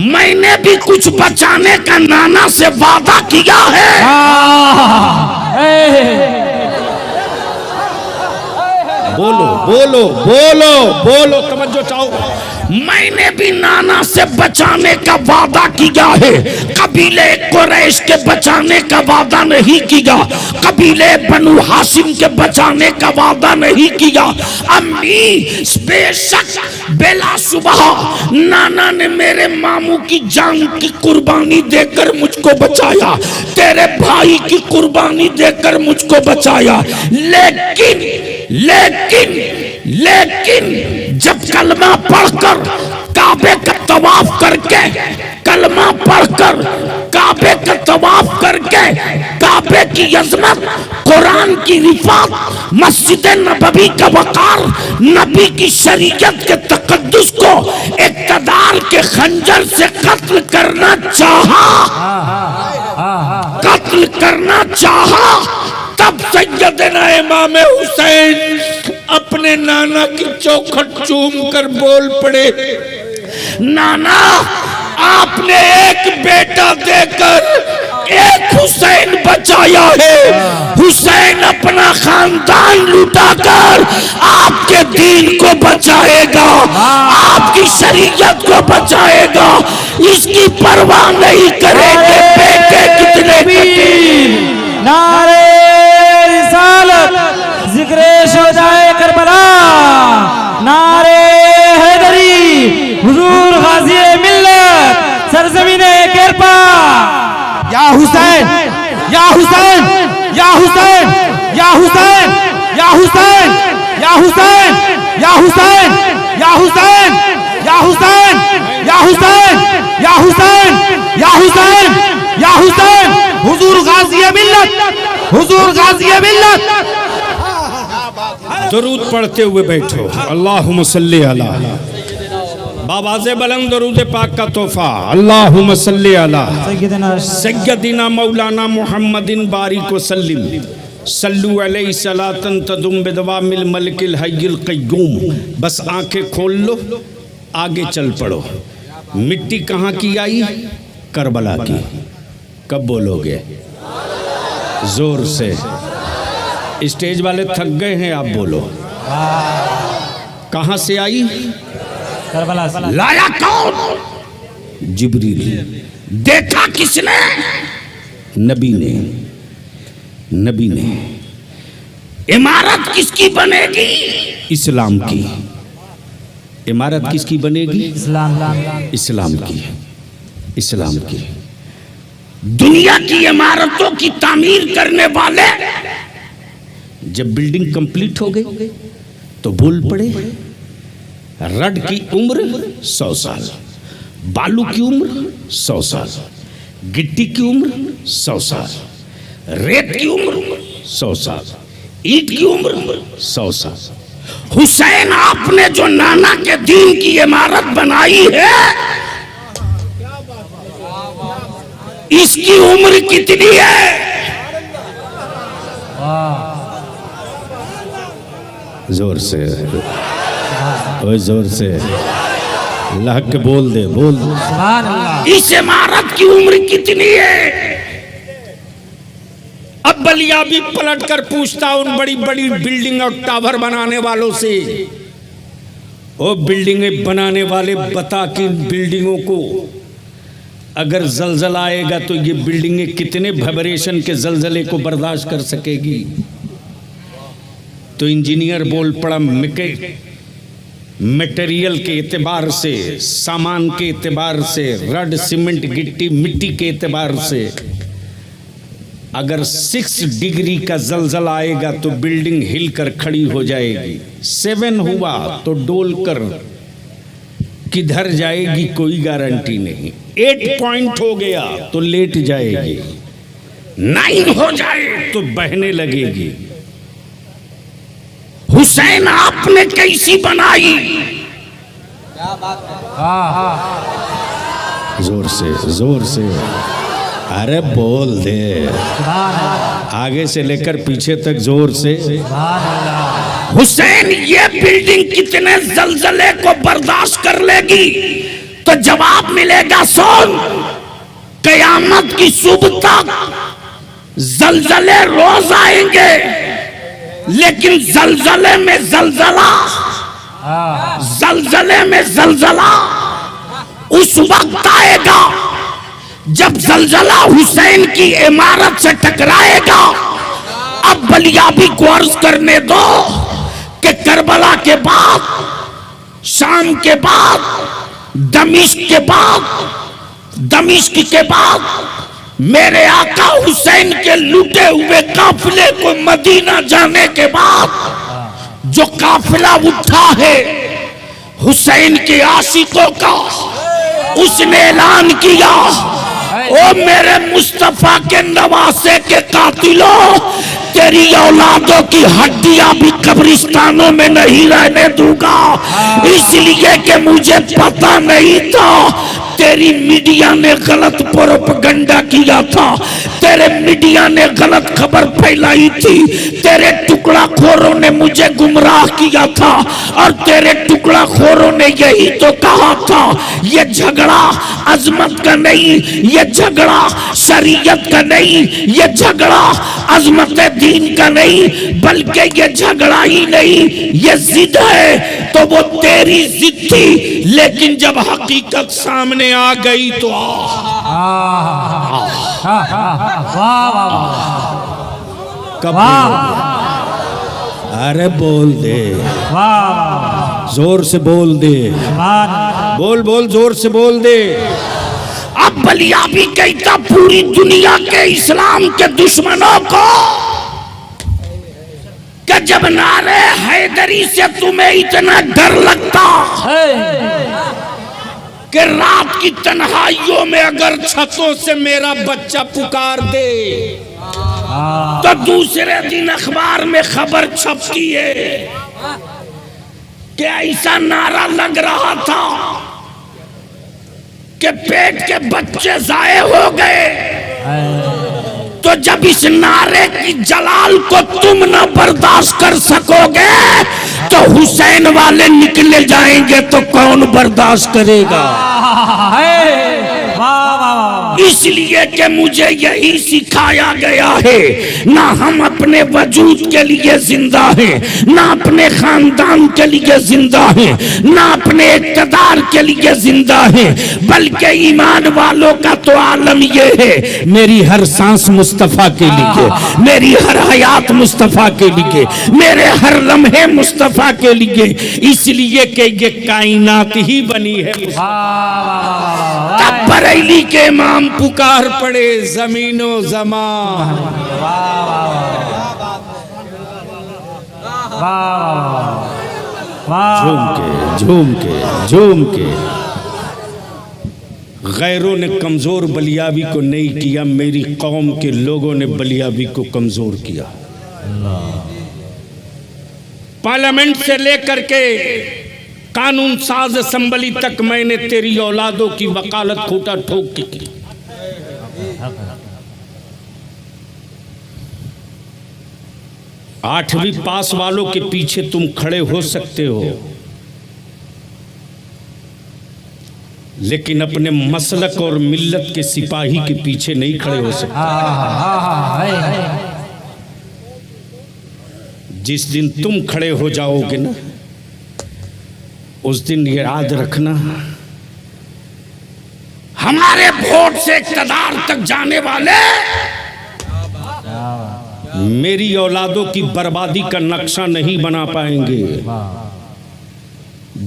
मैंने भी कुछ बचाने का नाना से वादा किया है। बोलो बोलो बोलो बोलो, तवज्जो चाहो। मैंने भी नाना से बचाने का वादा किया है, कबीले कुरैश के बचाने का वादा नहीं किया, कबीले बनु हाशिम के बचाने का वादा नहीं किया। अम्मी बेशक बेला सुबह नाना ने मेरे मामू की जान की कुर्बानी देकर मुझको बचाया, तेरे भाई की कुर्बानी देकर मुझको बचाया, लेकिन लेकिन लेकिन जब कलमा पढ़कर काबे का तवाफ करके, कलमा पढ़कर काबे का तवाफ करके, काबे की अजमत, कुरान की रिफात, मस्जिद नबवी का वकार, नबी की शरीयत के तकद्दुस को इक़्तिदार के खंजर से कत्ल करना चाहा, कत्ल कत्ल करना चाहा, तब सैयदना इमाम हुसैन अपने नाना की चौखट चूम कर बोल पड़े, नाना आपने एक बेटा देकर एक हुसैन बचाया है, हुसैन अपना खानदान लुटाकर आपके दीन को बचाएगा, आपकी शरीयत को बचाएगा, इसकी परवाह नहीं करेंगे बेटे कितने कटील। नारे रिसालत, जिक्रे शोहदाए करबला, नारे हैदरी, हुजूर गाज़ी मिल्लत, सरज़मीने किरपा। या हुसैन, या हुसैन, या हुसैन, या हुसैन, या हुसैन, या हुसैन, या हुसैन, या हुसैन, या हुसैन, या हुसैन, या हुसैन, या हुसैन, या हुसैन, हुजूर गाज़ी मिल्लत, हुजूर गाज़ी मिल्लत। दरूद पढ़ते हुए बैठो। अल्लाहुम्मा सल्ली अला, बाबाज़े बुलंद दरूद पाक का तोहफा। अल्लाहुम्मा सल्ली अला सय्यदिना मौलाना मुहम्मदिन बारिक वसल्लिम, सल्लु अलैहि सलातन तदुम बिदवामिल मलिकिल हय्यिल क़य्यूम। बस आंखें खोल लो, आगे चल पड़ो। मिट्टी कहाँ की आई? करबला की। कब बोलोगे? जोर से। स्टेज वाले थक गए हैं, आप बोलो। कहाँ से आई? करबला से। लाया कौन? जिब्रील। देखा किसने? नबी ने। नबी ने। इमारत किसकी बनेगी? इस्लाम की। इमारत किसकी बनेगी? इस्लाम की। इस्लाम की। दुनिया की इमारतों की तामीर करने वाले जब बिल्डिंग कंप्लीट हो गई तो बोल पड़े, रड की उम्र 100 साल, बालू की उम्र 100 साल, गिट्टी की उम्र 100 साल, रेत की उम्र 100 साल, ईंट की उम्र 100 साल। हुसैन आपने जो नाना के दीन की इमारत बनाई है, इसकी उम्र कितनी है? जोर से, ओए जोर से लहक के बोल दे, बोल। इस इमारत की उम्र कितनी है? अब बलिया भी पलट कर पूछता उन बड़ी बड़ी बिल्डिंग और टावर बनाने वालों से, ओ बिल्डिंगें बनाने वाले, बता कि इन बिल्डिंगों को अगर जलजला आएगा तो ये बिल्डिंगें कितने वाइब्रेशन के जलजले को बर्दाश्त कर सकेगी? तो इंजीनियर बोल पड़ा, मटेरियल के एतबार से, सामान के एतबार से, रड सीमेंट गिट्टी मिट्टी के एतबार से अगर 6 डिग्री का जलजला आएगा तो बिल्डिंग हिलकर खड़ी हो जाएगी। 7 हुआ तो डोल कर किधर जाएगी कोई गारंटी नहीं। 8 पॉइंट हो गया तो लेट जाएगी। 9 हो जाए तो बहने लगेगी। हुसैन आपने कैसी बनाई? क्या बात है? जोर से, जोर से, अरे बोल दे, आगे से लेकर पीछे तक जोर से। हुसैन ये बिल्डिंग कितने जलजले को बर्दाश्त कर लेगी? तो जवाब मिलेगा, सुन, कयामत की सुबह तक जलजले रोज आएंगे, लेकिन जलजले में जलजला, जलजले में जलजला उस वक्त आएगा जब जलजला हुसैन की इमारत से टकराएगा। अब बलियाबी को अर्ज करने दो कि करबला के बाद, शाम के बाद, दमिश्क के बाद, दमिश्क के बाद मेरे आका हुसैन के लूटे हुए काफिले को मदीना जाने के बाद जो काफिला उठा है हुसैन के आशिकों का, उसने ऐलान किया, ओ मेरे मुस्तफा के नवासे के कातिलों, तेरी औलादों की हड्डियां भी कब्रिस्तानों में नहीं रहने दूंगा, इसलिए कि मुझे पता नहीं था तेरी मीडिया ने गलत प्रोपेगेंडा किया था, तेरे मीडिया ने गलत खबर फैलाई थी, तेरे टुकड़ा खोरों ने मुझे गुमराह किया था और तेरे टुकड़ा खोरों ने यही तो कहा था ये झगड़ा अजमत का नहीं, ये झगड़ा शरीयत का नहीं, ये झगड़ा अजमत दीन का नहीं, बल्कि ये झगड़ा ही नहीं, ये जिद है। तो वो तेरी जिद थी, लेकिन जब हकीकत सामने आ गई तो कब अरे बोल दे, जोर से बोल दे, बोल बोल जोर से बोल दे। अब बलिया भी कहता पूरी दुनिया के इस्लाम के दुश्मनों को कि जब नारे हैदरी से तुम्हें इतना डर लगता कि रात की तन्हाइयों में अगर छतों से मेरा बच्चा पुकार दे तो दूसरे दिन अखबार में खबर छपती है कि ऐसा नारा लग रहा था कि पेट के बच्चे जाए हो गए। तो जब इस नारे की जलाल को तुम न बर्दाश्त कर सकोगे तो हुसैन वाले निकले जाएंगे तो कौन बर्दाश्त करेगा। इसलिए कि मुझे यही सिखाया गया है, ना हम अपने वजूद के लिए जिंदा हैं, ना अपने खानदान के लिए जिंदा हैं, ना अपने इक़्तिदार के लिए जिंदा हैं, बल्कि ईमान वालों का तो आलम ये है मेरी हर सांस मुस्तफ़ा के लिए, मेरी हर हयात मुस्तफ़ा के लिए, मेरे हर लम्हे मुस्तफ़ा के लिए, इसलिए कि ये कायनात ही बनी है। तब बरेली के इमाम पुकार पड़े जमीनो ज़मान, झूम के झूम के झूम के। गैरों ने कमजोर बलियाबी को नहीं किया, मेरी कौम के लोगों ने बलियाबी को कमजोर किया। पार्लियामेंट से लेकर के कानून साज असम्बली तक मैंने तेरी औलादों की वकालत खूटा ठोक के की। आठवीं पास वालों के पीछे तुम खड़े हो सकते हो, लेकिन अपने मसलक और मिल्लत के सिपाही के पीछे नहीं खड़े हो सकते। जिस दिन तुम खड़े हो जाओगे ना, उस दिन याद रखना हमारे वोट से इक़्तिदार तक जाने वाले मेरी औलादों की बर्बादी का नक्शा नहीं बना पाएंगे।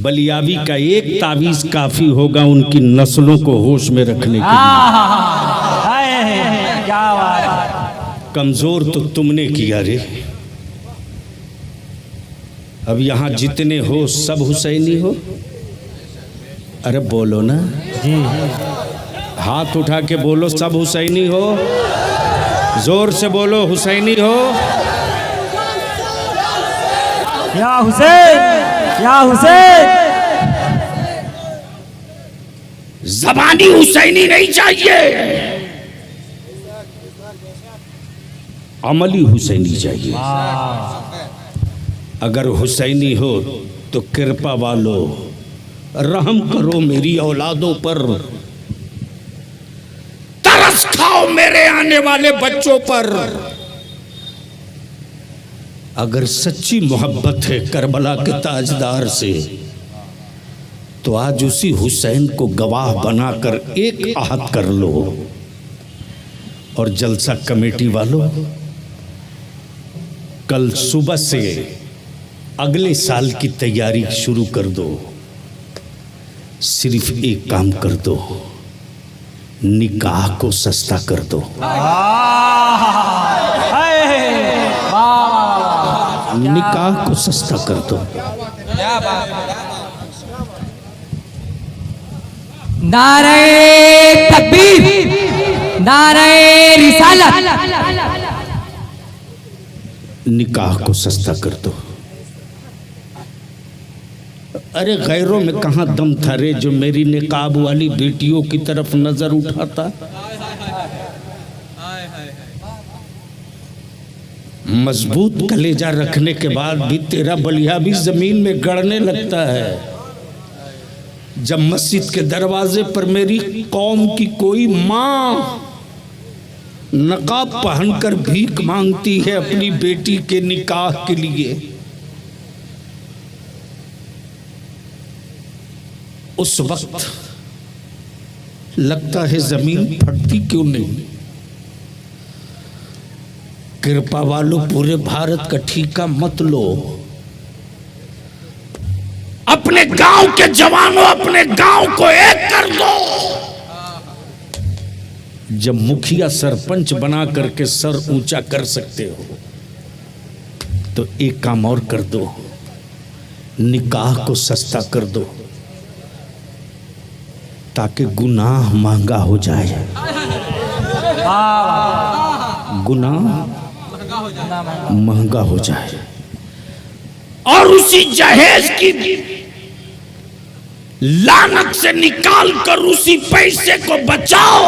बलियाबी का एक तावीज काफी होगा उनकी नस्लों को होश में रखने के लिए। कमजोर तो तुमने किया रे। अब यहाँ जितने हो सब हुसैनी हो। अरे बोलो ना, हाथ उठा के बोलो सब हुसैनी हो, जोर से बोलो हुसैनी हो। या हुसैन, या हुसैन। ज़बानी हुसैनी नहीं चाहिए, अमली हुसैनी चाहिए। अगर हुसैनी हो तो कृपा वालो रहम करो मेरी औलादों पर, तरस खाओ मेरे आने वाले बच्चों पर। अगर सच्ची मोहब्बत है करबला के ताजदार से, तो आज उसी हुसैन को गवाह बनाकर एक आहद कर लो। और जलसा कमेटी वालों, कल सुबह से अगले साल की तैयारी शुरू कर दो। सिर्फ एक काम कर दो, निकाह को सस्ता कर दो। निकाह को सस्ता कर दो। नारे तकबीर, नारे रिसालत। निकाह को सस्ता कर दो। अरे गैरों में कहाँ दम था रे, जो मेरी निकाब वाली बेटियों की तरफ नजर उठाता। मजबूत कलेजा रखने के बाद भी तेरा बलिया भी जमीन में गड़ने लगता है। जब मस्जिद के दरवाजे पर मेरी कौम की कोई माँ नकाब पहनकर भीख मांगती है अपनी बेटी के निकाह के लिए, उस वक्त लगता है जमीन फटती क्यों नहीं। कृपा वालों, पूरे भारत का ठीका मत लो। अपने गांव के जवानों, अपने गांव को एक कर दो। जब मुखिया सरपंच बना करके सर ऊंचा कर सकते हो तो एक काम और कर दो, निकाह को सस्ता कर दो ताकि गुनाह महंगा हो जाए। गुनाह महंगा हो जाए। और उसी जहेज की लानत से निकाल कर उसी पैसे को बचाओ।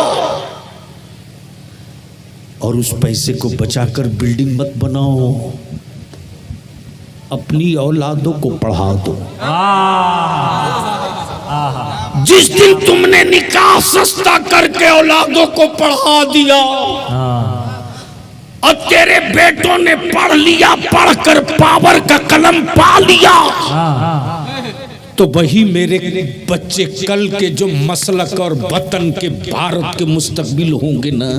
और उस पैसे को बचाकर बिल्डिंग मत बनाओ, अपनी औलादों को पढ़ा दो। जिस दिन तुमने निकाह सस्ता करके औलादों को पढ़ा दिया और तेरे बेटों ने पढ़ लिया, पढ़कर पावर का कलम पा लिया, तो वही मेरे बच्चे कल के जो मसलक और वतन के भारत के मुस्तकबिल होंगे ना,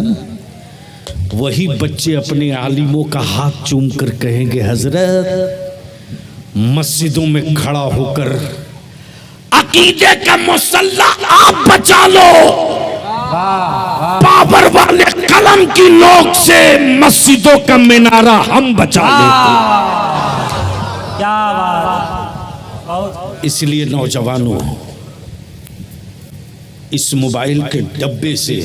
वही बच्चे अपने आलिमों का हाथ चूम कर कहेंगे, हजरत मस्जिदों में खड़ा होकर अकीदे का मुसल्ला आप बचा लो, पावर वाले कलम की नोक से मस्जिदों का मीनारा हम बचा लेते। क्या बात। इसलिए नौजवानों, इस मोबाइल के डब्बे से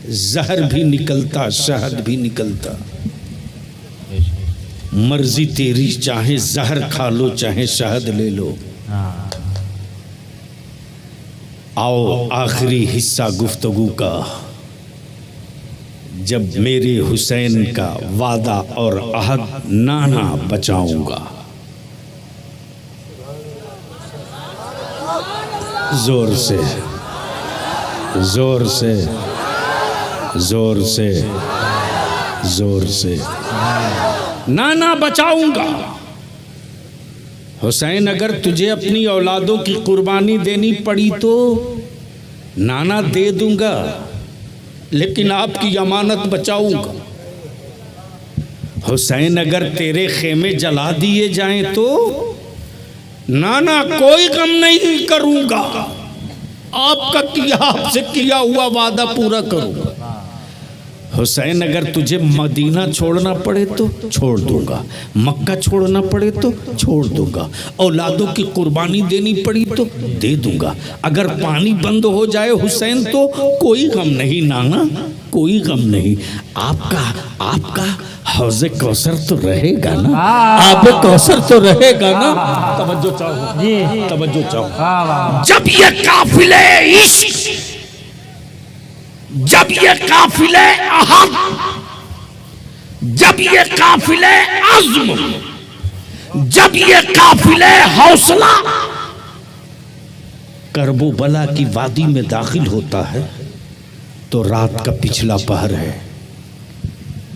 जहर भी निकलता, शहद भी निकलता। मर्जी तेरी, चाहे जहर खा लो चाहे शहद ले लो। आओ आखिरी हिस्सा गुफ्तगू का, जब मेरे हुसैन का वादा और अहद नाना बचाऊंगा। जोर से, जोर से, जोर से, जोर से, नाना बचाऊंगा। हुसैन, अगर तुझे अपनी औलादों की कुर्बानी देनी पड़ी तो नाना दे दूंगा, लेकिन आपकी अमानत बचाऊंगा। हुसैन, अगर तेरे खेमे जला दिए जाएं तो नाना कोई गम नहीं करूंगा, आपका किया, आपसे किया हुआ वादा पूरा करूंगा। हुसैन, अगर तुझे मदीना छोड़ना पड़े तो छोड़ दूंगा, मक्का छोड़ना पड़े तो छोड़ दूंगा, औलादों की कुर्बानी देनी पड़ी तो दे दूंगा। अगर पानी बंद हो जाए हुसैन तो कोई गम नहीं नाना, कोई गम नहीं। आपका हौज़े कौसर तो रहेगा ना, आबे कौसर तो रहेगा ना। तवज्जो चाहो जी, तवज्जो चाहो। जब ये काफिले इश्क, जब ये काफिले अहद, जब ये काफिले अज़्म, जब ये काफिले हौसला करबो बला की वादी में दाखिल होता है तो रात का पिछला पहर है,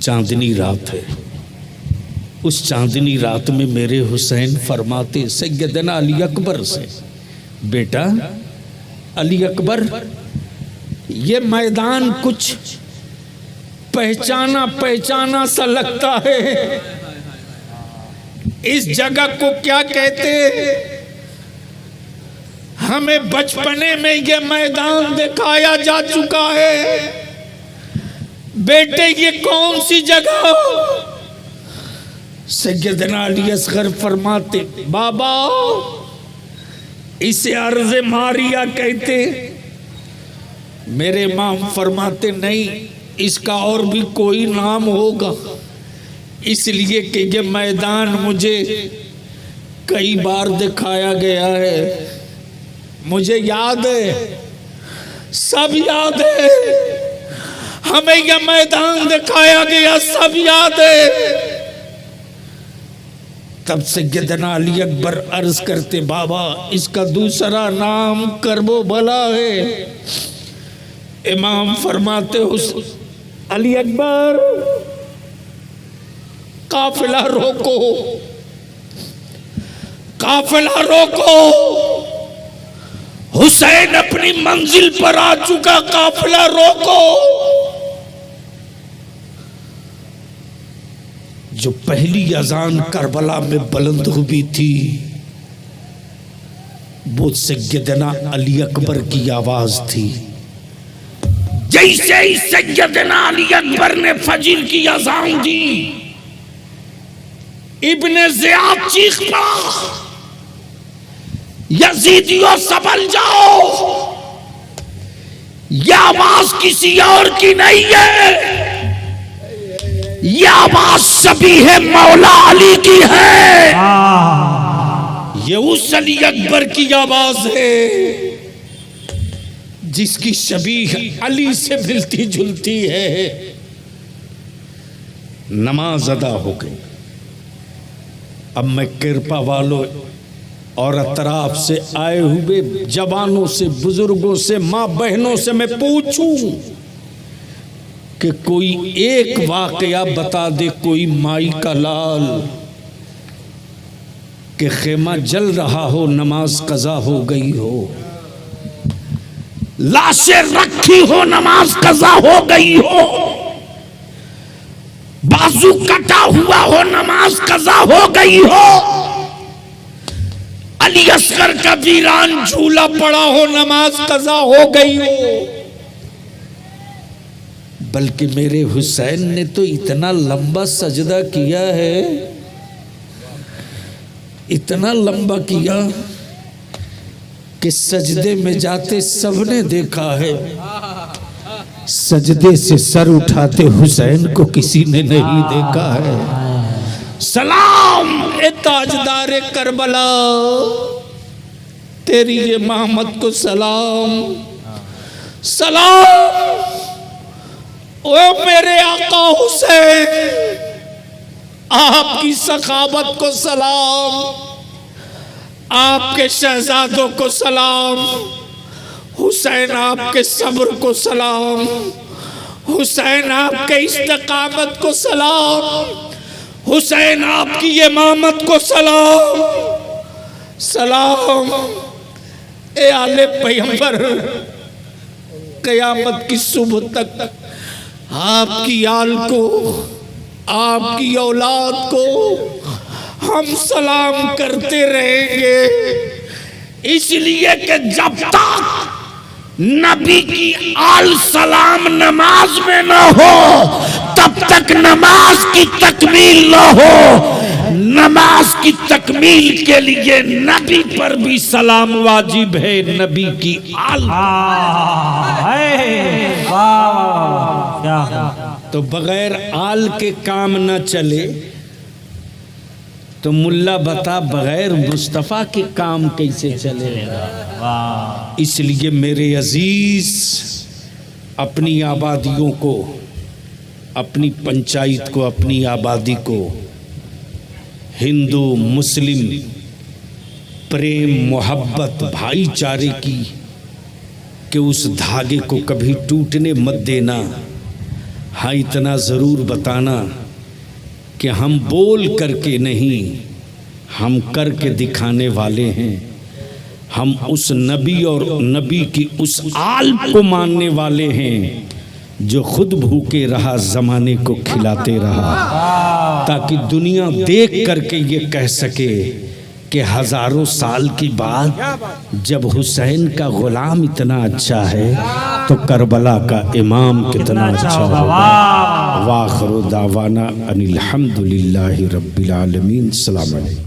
चांदनी रात है। उस चांदनी रात में मेरे हुसैन फरमाते सैयदना अली अकबर से, बेटा अली अकबर, ये मैदान कुछ पहचाना पहचाना सा लगता है, इस जगह को क्या कहते हैं? हमें बचपने में ये मैदान दिखाया जा चुका है, बेटे ये कौन सी जगह? सैयदना अली असगर फरमाते, बाबा इसे अर्ज़े मारिया कहते। मेरे इमाम फरमाते, नहीं, इसका और भी कोई नाम होगा, इसलिए कि ये मैदान मुझे कई बार दिखाया गया है, मुझे याद है, सब याद है, हमें यह मैदान दिखाया गया, सब याद है। तब सैयदना अली अकबर अर्ज करते, बाबा इसका दूसरा नाम करबो भला है। इमाम फरमाते, अली अकबर काफिला रोको, काफिला रोको। हुसैन अपनी मंजिल पर आ चुका, काफिला रोको। जो पहली अजान करबला में बुलंद हुई थी वो सैयदना अली अकबर की आवाज थी। जैसे ही सैयदना अली अकबर ने फजर की अजान दी, इब्ने ज़ियाद चीख पड़ा, यजीदियों संभल जाओ, यह आवाज किसी और की नहीं है, यह आवाज सभी है मौला अली की है। ये उस अली अकबर की आवाज है जिसकी शबीह अली से मिलती जुलती है। नमाज अदा हो गई। अब मैं कृपा वालों और अतराफ से आए हुए जवानों से, बुजुर्गों से, माँ बहनों से मैं पूछूं कि कोई एक वाकया बता दे, कोई माई का लाल कि खेमा जल रहा हो, नमाज कज़ा हो गई हो, लाशें रखी हो, नमाज कज़ा हो गई हो, बाजू कटा हुआ हो, नमाज कज़ा हो गई हो, अली असगर का वीरान झूला पड़ा हो, नमाज कज़ा हो गई हो। बल्कि मेरे हुसैन ने तो इतना लंबा सजदा किया है, इतना लंबा किया कि सजदे में जाते सबने देखा है, सजदे से सर उठाते हुसैन को किसी ने नहीं देखा है। सलाम ए ताजदार करबला, तेरी ये मोहम्मद को सलाम, सलाम ओ मेरे आका हुसैन, आपकी सखावत को सलाम, आपके शहजादों को सलाम, हुसैन आपके सब्र को सलाम, हुसैन आपके इस्तिकामत को सलाम, हुसैन आपकी इमामत को सलाम, सलाम ए आले पैगंबर, क़यामत की सुबह तक आपकी आल को, आपकी औलाद को हम सलाम करते रहेंगे, इसलिए कि जब तक नबी की आल सलाम नमाज में न हो तब तक नमाज की तकमील न हो। नमाज की तकमील के लिए नबी पर भी सलाम वाजिब है, नबी की आल। तो बगैर आल के काम न चले तो मुल्ला बता बगैर मुस्तफ़ा के काम कैसे चलेगा। इसलिए मेरे अजीज, अपनी आबादियों को, अपनी पंचायत को, अपनी आबादी को हिंदू मुस्लिम प्रेम मोहब्बत भाईचारे की कि उस धागे को कभी टूटने मत देना। हाँ, इतना ज़रूर बताना कि हम बोल करके नहीं, हम करके दिखाने वाले हैं। हम उस नबी और नबी की उस आल को मानने वाले हैं जो खुद भूखे रहा, ज़माने को खिलाते रहा, ताकि दुनिया देख करके ये कह सके कि हज़ारों साल के बाद जब हुसैन का ग़ुलाम इतना अच्छा है तो करबला का इमाम कितना अच्छा होगा। वाखिरु दावाना अनिल हम्दुलिल्लाहि रब्बिल आलमीन। सलाम अलैकुम।